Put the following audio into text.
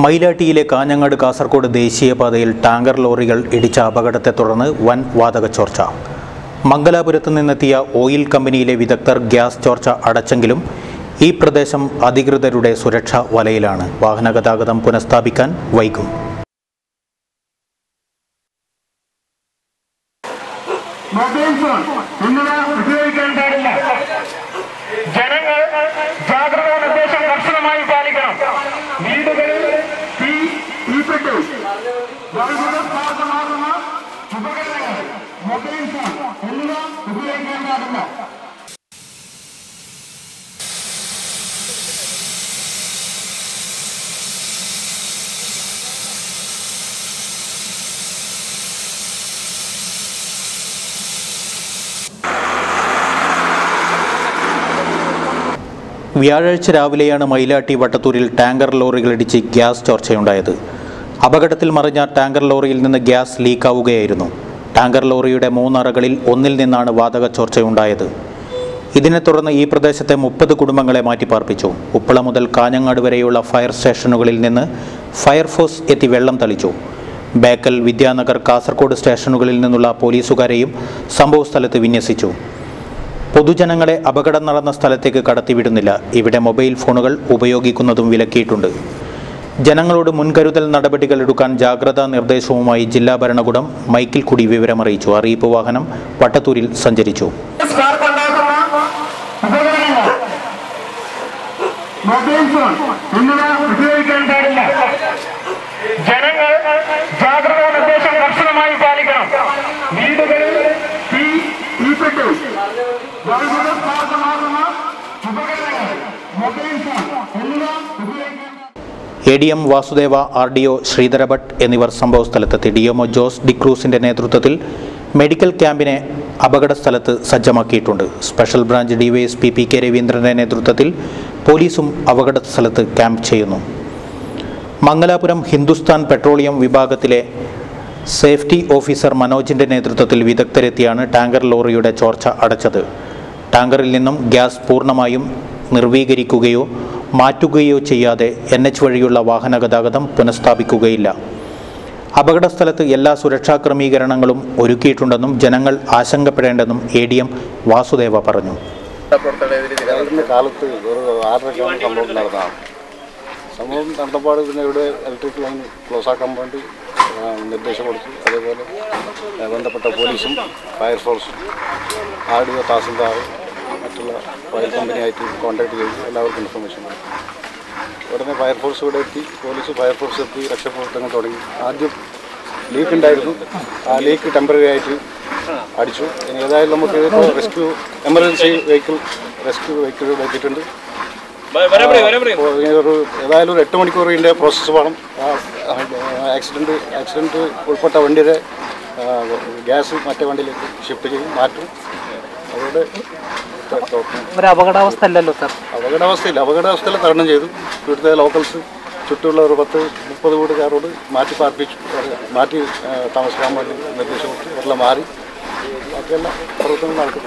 മയിലാട്ടിയിലെ കാഞ്ഞങ്ങാട് കാസർഗോഡ് ദേശീയപാതയിൽ ടാങ്കർ ലോറികൾ ഇടിച്ച അപകടത്തെ തുടർന്ന് വൻ വാതക ചോർച്ച. മംഗലാപുരത്ത് നിന്നെത്തിയ ഓയിൽ കമ്പനിയിലെ വിദഗ്ധർ ഗ്യാസ് ചോർച്ച അടച്ചെങ്കിലും ഈ പ്രദേശം അധികൃതരുടെ സുരക്ഷാ വലയിലാണ്. വാഹനഗതാഗതം പുനഃസ്ഥാപിക്കാൻ വൈകും. ജനങ്ങൾ ജാഗ്രതാ നിർദ്ദേശം കർശനമായി പാലിക്കണം. വീടുകളിൽ തീപ്പെട്ടു വൈദ്യുതമാകുന്ന ഉപകരണങ്ങൾ, മൊബൈൽ ഫോൺ എന്നിവ ഉപയോഗിക്കാൻ പാടില്ല. വ്യാഴാഴ്ച രാവിലെയാണ് മയിലാട്ടി വട്ടത്തൂരിൽ ടാങ്കർ ലോറികളിടിച്ച് ഗ്യാസ് ചോർച്ചയുണ്ടായത്. അപകടത്തിൽ മറിഞ്ഞ ടാങ്കർ ലോറിയിൽ നിന്ന് ഗ്യാസ് ലീക്കാവുകയായിരുന്നു. ടാങ്കർ ലോറിയുടെ 3 അറകളിൽ ഒന്നിൽ നിന്നാണ് വാതക ചോർച്ചയുണ്ടായത്. ഇതിനെ തുടർന്ന് ഈ പ്രദേശത്തെ 30 കുടുംബങ്ങളെ മാറ്റിപ്പാർപ്പിച്ചു. ഉപ്പള മുതൽ കാഞ്ഞങ്ങാട് വരെയുള്ള ഫയർ സ്റ്റേഷനുകളിൽ നിന്ന് ഫയർഫോഴ്സ് എത്തി വെള്ളം തളിച്ചു. ബേക്കൽ, വിദ്യാനഗർ, കാസർഗോഡ് സ്റ്റേഷനുകളിൽ നിന്നുള്ള പോലീസുകാരെയും സംഭവസ്ഥലത്ത് വിന്യസിച്ചു. പൊതുജനങ്ങളെ അപകടം നടന്ന സ്ഥലത്തേക്ക് കടത്തിവിടുന്നില്ല. ഇവിടെ മൊബൈൽ ഫോണുകൾ ഉപയോഗിക്കുന്നതും വിലക്കിയിട്ടുണ്ട്. ജനങ്ങളോട് മുൻകരുതൽ നടപടികൾ എടുക്കാൻ ജാഗ്രതാ നിർദ്ദേശവുമായി ജില്ലാ ഭരണകൂടം മൈക്കിൽ കൂടി വിവരമറിയിച്ചു. അറിയിപ്പ് വാഹനം വട്ടത്തൂരിൽ സഞ്ചരിച്ചു. ജനങ്ങൾ ജാഗ്രതാ നിർദ്ദേശം കർശനമായി പാലിക്കണം. വീടുകളിൽ തീപ്പെട്ടു വൈദ്യുതമാകുന്ന ഉപകരണങ്ങൾ, മൊബൈൽ ഫോൺ എന്നിവ ഉപയോഗിക്കാൻ. ADM വാസുദേവ, RDO ശ്രീധര ഭട്ട് എന്നിവർ സംഭവസ്ഥലത്തെത്തി. DMO ജോസ് ഡിക്രൂസിന്റെ നേതൃത്വത്തിൽ മെഡിക്കൽ ക്യാമ്പിനെ അപകടസ്ഥലത്ത് സജ്ജമാക്കിയിട്ടുണ്ട്. സ്പെഷ്യൽ ബ്രാഞ്ച് DYSP PK രവീന്ദ്രന്റെ നേതൃത്വത്തിൽ പോലീസും അപകടസ്ഥലത്ത് ക്യാമ്പ് ചെയ്യുന്നു. മംഗലാപുരം ഹിന്ദുസ്ഥാൻ പെട്രോളിയം വിഭാഗത്തിലെ സേഫ്റ്റി ഓഫീസർ മനോജിന്റെ നേതൃത്വത്തിൽ വിദഗ്ധരെത്തിയാണ് ടാങ്കർ ലോറിയുടെ ചോർച്ച അടച്ചത്. ടാങ്കറിൽ നിന്നും ഗ്യാസ് പൂർണ്ണമായും നിർവീകരിക്കുകയോ മാറ്റുകയോ ചെയ്യാതെ NH വഴിയുള്ള വാഹനഗതാഗതം പുനഃസ്ഥാപിക്കുകയില്ല. അപകടസ്ഥലത്ത് എല്ലാ സുരക്ഷാ ക്രമീകരണങ്ങളും ഒരുക്കിയിട്ടുണ്ടെന്നും ജനങ്ങൾ ആശങ്കപ്പെടേണ്ടെന്നും ADM വാസുദേവ പറഞ്ഞു. കാലത്ത് ഒരു 6:30 സംഭവം നടന്നപ്പോൾ പിന്നെ ഇവിടെ ഇലക്ട്രിക് ലൈൻ ക്ലോസ് ആക്കാൻ വേണ്ടി നിർദ്ദേശം കൊടുത്തു. അതേപോലെ ബന്ധപ്പെട്ട പോലീസും ഫയർഫോഴ്സും RDO തഹസിൽദാർ മറ്റുള്ള ഓയിൽ കമ്പനിയായിട്ട് കോൺടാക്ട് ചെയ്ത് എല്ലാവർക്കും ഇൻഫർമേഷൻ കൊടുത്തു. ഉടനെ ഫയർഫോഴ്സ് ഇവിടെ എത്തി. ഫയർഫോഴ്സ് എത്തി രക്ഷാപ്രവർത്തനം തുടങ്ങി. ആദ്യം ലീക്ക് ഉണ്ടായിരുന്നു. ആ ലീക്ക് ടെമ്പററി ആയിട്ട് അടിച്ചു. ഇനി ഏതായാലും നമുക്ക് ഇപ്പോൾ എമർജൻസി റെസ്ക്യൂ വെഹിക്കിൾ വെച്ചിട്ടുണ്ട്. ഏതായാലും ഒരു 8 മണിക്കൂർ ഇതിൻ്റെ പ്രോസസ്സ് വേണം. ആക്സിഡൻറ്റ് ഉൾപ്പെട്ട വണ്ടിയുടെ ഗ്യാസ് മറ്റേ വണ്ടിയിലേക്ക് ഷിഫ്റ്റ് ചെയ്യും, മാറ്റും. അതുകൊണ്ട് അപകടാവസ്ഥയല്ലല്ലോ സാർ? അപകടാവസ്ഥയില്ല. അപകടാവസ്ഥയിൽ തരണം ചെയ്തു. ഇവിടുത്തെ ലോക്കൽസ് ചുറ്റുമുള്ള ഒരു 10-30 വീടുകാരോട് മാറ്റി താമസിക്കാൻ വേണ്ടി നിർദ്ദേശം കൊടുത്തു. എല്ലാം മാറി ബാക്കിയെല്ലാം പ്രവർത്തനം നടത്തും.